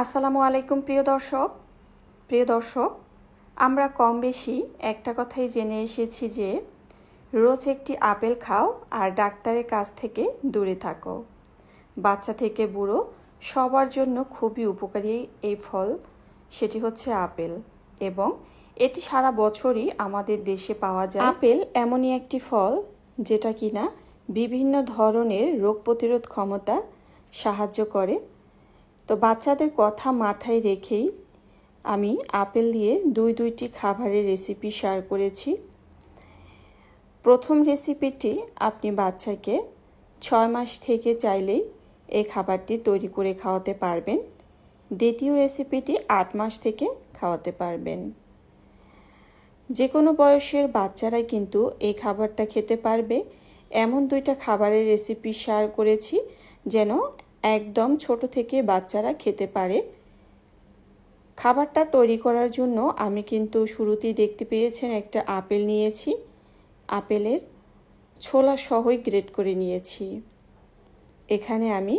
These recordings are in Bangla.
আসসালামু আলাইকুম প্রিয় দর্শক, আমরা কম বেশি একটা কথাই জেনে এসেছি যে রোজ একটি আপেল খাও আর ডাক্তারের কাছ থেকে দূরে থাকো। বাচ্চা থেকে বুড়ো সবার জন্য খুবই উপকারী এই ফল, সেটি হচ্ছে আপেল, এবং এটি সারা বছরই আমাদের দেশে পাওয়া যায়। আপেল এমনই একটি ফল যেটা কিনা বিভিন্ন ধরনের রোগ প্রতিরোধ ক্ষমতা সাহায্য করে। তো বাচ্চাদের কথা মাথায় রেখেই আমি আপেল দিয়ে দুইটি খাবারের রেসিপি শেয়ার করেছি। প্রথম রেসিপিটি আপনি বাচ্চাকে 6 মাস থেকে চাইলেই এই খাবারটি তৈরি করে খাওয়াতে পারবেন। দ্বিতীয় রেসিপিটি 8 মাস থেকে খাওয়াতে পারবেন। যে কোনো বয়সের বাচ্চারাই কিন্তু এই খাবারটা খেতে পারবে। এমন দুইটা খাবারের রেসিপি শেয়ার করেছি যেন একদম ছোট থেকে বাচ্চারা খেতে পারে। খাবারটা তৈরি করার জন্য আমি কিন্তু শুরুতেই দেখতে পেয়েছেন একটা আপেল নিয়েছি। আপেলের ছোলা সহই গ্রেট করে নিয়েছি। এখানে আমি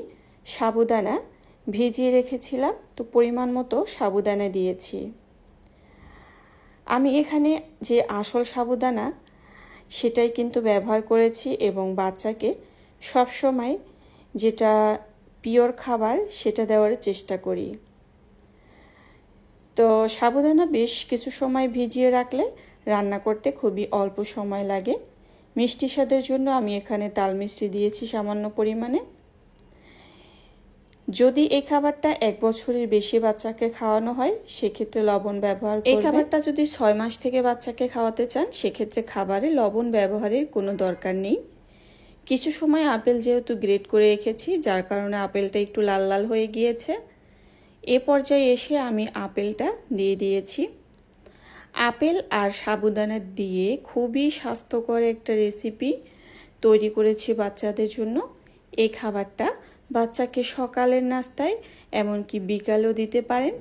সাবুদানা ভিজিয়ে রেখেছিলাম, তো পরিমাণ মতো সাবুদানা দিয়েছি। আমি এখানে যে আসল সাবুদানা সেটাই কিন্তু ব্যবহার করেছি এবং বাচ্চাকে সবসময় যেটা পিওর খাবার সেটা দেওয়ার চেষ্টা করি। তো সাবুদানা বেশ কিছু সময় ভিজিয়ে রাখলে রান্না করতে খুবই অল্প সময় লাগে। মিষ্টি স্বাদের জন্য আমি এখানে তাল মিষ্টি দিয়েছি সামান্য পরিমাণে। যদি এই খাবারটা 1 বছরের বেশি বাচ্চাকে খাওয়ানো হয় সেক্ষেত্রে লবণ ব্যবহার করবেন। এই খাবারটা যদি 6 মাস থেকে বাচ্চাকে খাওয়াতে চান সেক্ষেত্রে খাবারে লবণ ব্যবহারের কোনো দরকার নেই। কিছু সময় আপেল যেহেতু গ্রেট করে রেখেছি যার কারণে আপেলটা একটু লাল লাল হয়ে গিয়েছে। এ পর্যায়ে এসে আমি আপেলটা দিয়ে দিয়েছি। আপেল আর সাবুদানা দিয়ে খুবই স্বাস্থ্যকর একটা রেসিপি তৈরি করেছি বাচ্চাদের জন্য। এই খাবারটা বাচ্চাকে সকালের নাস্তায় এমনকি বিকালেও দিতে পারেন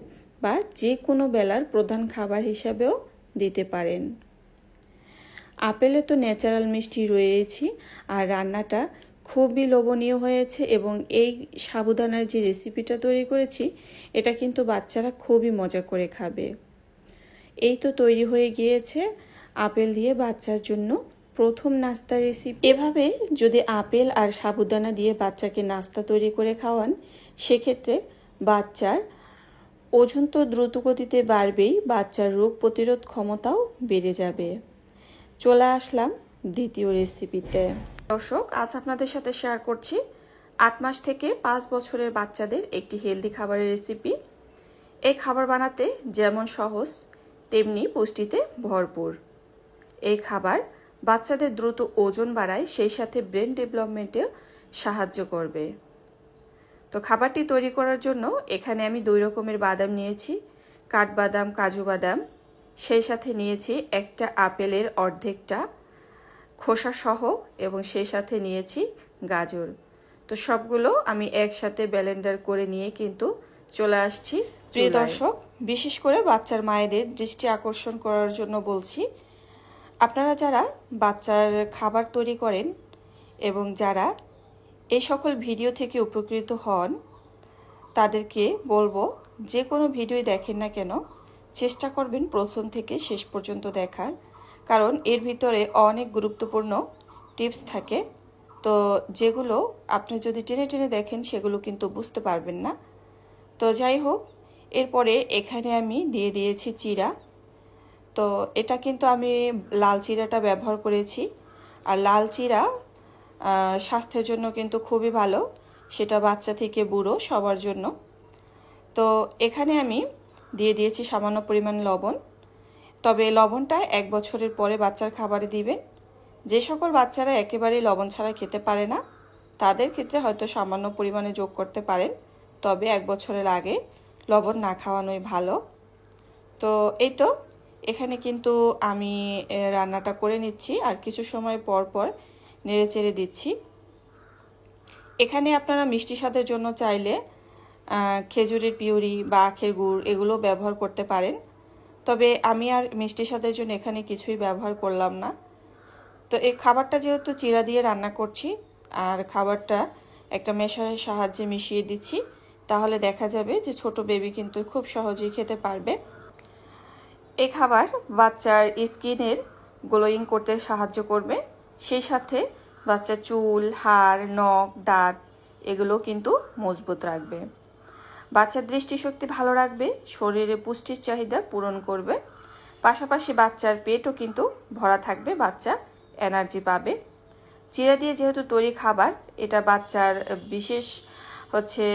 বা যে কোনো বেলার প্রধান খাবার হিসাবেও দিতে পারেন। আপেলে তো ন্যাচারাল মিষ্টি রয়েছে আর রান্নাটা খুবই লোভনীয় হয়েছে এবং এই সাবুদানার যে রেসিপিটা তৈরি করেছি এটা কিন্তু বাচ্চারা খুবই মজা করে খাবে। এই তো তৈরি হয়ে গিয়েছে আপেল দিয়ে বাচ্চার জন্য প্রথম নাস্তা রেসিপি। এভাবে যদি আপেল আর সাবুদানা দিয়ে বাচ্চাকে নাস্তা তৈরি করে খাওয়ান সেক্ষেত্রে বাচ্চার ওজন তো দ্রুত গতিতে বাড়বেই, বাচ্চার রোগ প্রতিরোধ ক্ষমতাও বেড়ে যাবে। চলে আসলাম দ্বিতীয় রেসিপিতে। দর্শক, আজ আপনাদের সাথে শেয়ার করছি 8 মাস থেকে 5 বছরের বাচ্চাদের একটি হেলদি খাবারের রেসিপি। এই খাবার বানাতে যেমন সহজ তেমনি পুষ্টিতে ভরপুর। এই খাবার বাচ্চাদের দ্রুত ওজন বাড়ায়, সেই সাথে ব্রেন ডেভেলপমেন্টেও সাহায্য করবে। তো খাবারটি তৈরি করার জন্য এখানে আমি 2 রকমের বাদাম নিয়েছি, কাঠবাদাম, কাজু বাদাম। সেই সাথে নিয়েছি একটা আপেলের অর্ধেকটা খোসা সহ এবং সেই সাথে নিয়েছি গাজর। তো সবগুলো আমি একসাথে ব্লেন্ডার করে নিয়ে কিন্তু চলে আসছি। প্রিয় দর্শক, বিশেষ করে বাচ্চার মায়েদের দৃষ্টি আকর্ষণ করার জন্য বলছি, আপনারা যারা বাচ্চার খাবার তৈরি করেন এবং যারা এই সকল ভিডিও থেকে উপকৃত হন তাদেরকে বলবো যে কোনো ভিডিও দেখেন না কেন চেষ্টা করবেন প্রথম থেকে শেষ পর্যন্ত দেখার, কারণ এর ভিতরে অনেক গুরুত্বপূর্ণ টিপস থাকে। তো যেগুলো আপনি যদি টেনে টেনে দেখেন সেগুলো কিন্তু বুঝতে পারবেন না। তো যাই হোক, এরপরে এখানে আমি দিয়ে দিয়েছি চিরা। তো এটা কিন্তু আমি লাল চিরাটা ব্যবহার করেছি, আর লাল চিরা স্বাস্থ্যের জন্য কিন্তু খুবই ভালো, সেটা বাচ্চা থেকে বুড়ো সবার জন্য। তো এখানে আমি দিয়ে দিয়েছি সামান্য পরিমাণ লবণ। তবে লবণটা 1 বছরের পরে বাচ্চার খাবারে দিবেন। যে সকল বাচ্চারা একেবারেই লবণ ছাড়া খেতে পারে না তাদের ক্ষেত্রে হয়তো সামান্য পরিমাণে যোগ করতে পারেন, তবে 1 বছরের আগে লবণ না খাওয়ানোই ভালো। তো এই তো এখানে কিন্তু আমি রান্নাটা করে নিচ্ছি আর কিছু সময় পর পর নেড়ে চেড়ে দিচ্ছি। এখানে আপনারা মিষ্টি স্বাদের জন্য চাইলে খেজুরের পিউরি বা আখের গুড় এগুলো ব্যবহার করতে পারেন, তবে আমি আর মিষ্টি স্বাদের জন্য এখানে কিছুই ব্যবহার করলাম না। তো এই খাবারটা যেহেতু চিরা দিয়ে রান্না করছি আর খাবারটা একটা মেশারের সাহায্যে মিশিয়ে দিচ্ছি তাহলে দেখা যাবে যে ছোট বেবি কিন্তু খুব সহজেই খেতে পারবে। এই খাবার বাচ্চার স্কিনের গ্লোয়িং করতে সাহায্য করবে, সেই সাথে বাচ্চার চুল, হাড়, নখ, দাঁত এগুলো কিন্তু মজবুত রাখবে। বাচ্চার দৃষ্টিশক্তি ভালো রাখবে, শরীরে পুষ্টির চাহিদা পূরণ করবে, পাশাপাশি বাচ্চার পেটও কিন্তু ভরা থাকবে, বাচ্চা এনার্জি পাবে। চিরা দিয়ে যেহেতু তৈরি খাবার, এটা বাচ্চার বিশেষ হচ্ছে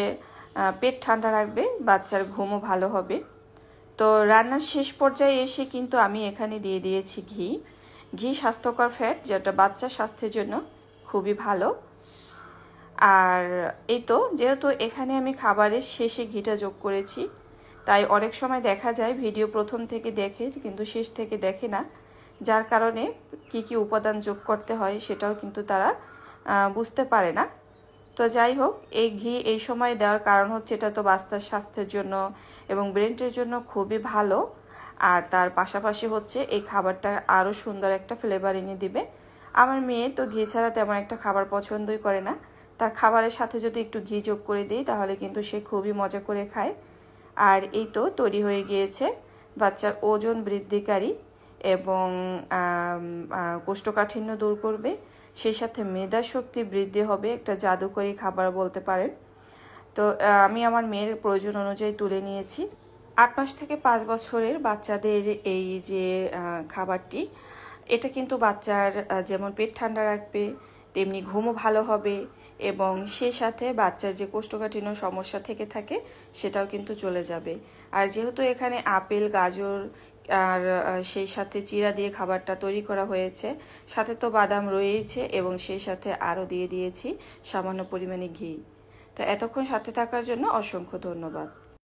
পেট ঠান্ডা রাখবে, বাচ্চার ঘুমও ভালো হবে। তো রান্নার শেষ পর্যায়ে এসে কিন্তু আমি এখানে দিয়ে দিয়েছি ঘি। ঘি স্বাস্থ্যকর ফ্যাট, যেটা বাচ্চার স্বাস্থ্যের জন্য খুবই ভালো। আর এই তো যেহেতু এখানে আমি খাবারের শেষে ঘিটা যোগ করেছি, তাই অনেক সময় দেখা যায় ভিডিও প্রথম থেকে দেখে কিন্তু শেষ থেকে দেখে না, যার কারণে কি কি উপাদান যোগ করতে হয় সেটাও কিন্তু তারা বুঝতে পারে না। তো যাই হোক, এই ঘি এই সময় দেওয়ার কারণ হচ্ছে এটা তো বাচ্চার স্বাস্থ্যের জন্য এবং ব্রেনের জন্য খুবই ভালো। আর তার পাশাপাশি হচ্ছে এই খাবারটা আরও সুন্দর একটা ফ্লেভার এনে দিবে। আমার মেয়ে তো ঘি ছাড়া তেমন একটা খাবার পছন্দই করে না, তার খাবারের সাথে যদি একটু ঘি যোগ করে দিই তাহলে কিন্তু সে খুবই মজা করে খায়। আর এই তো তৈরি হয়ে গিয়েছে বাচ্চার ওজন বৃদ্ধিকারী এবং কোষ্ঠকাঠিন্য দূর করবে, সেই সাথে মেধা শক্তি বৃদ্ধি হবে, একটা জাদুকরী খাবার বলতে পারেন। তো আমি আমার মেয়ের প্রয়োজন অনুযায়ী তুলে নিয়েছি। 8 মাস থেকে 5 বছরের বাচ্চাদের এই যে খাবারটি, এটা কিন্তু বাচ্চার যেমন পেট ঠান্ডা রাখবে, তেমনি ঘুমও ভালো হবে এবং সেই সাথে বাচ্চার যে কোষ্ঠকাঠিন্য সমস্যা থেকে থাকে সেটাও কিন্তু চলে যাবে। আর যেহেতু এখানে আপেল, গাজর আর সেই সাথে চিরা দিয়ে খাবারটা তৈরি করা হয়েছে, সাথে তো বাদাম রয়েছে এবং সেই সাথে আরও দিয়ে দিয়েছি সামান্য পরিমাণে ঘি। তো এতক্ষণ সাথে থাকার জন্য অসংখ্য ধন্যবাদ।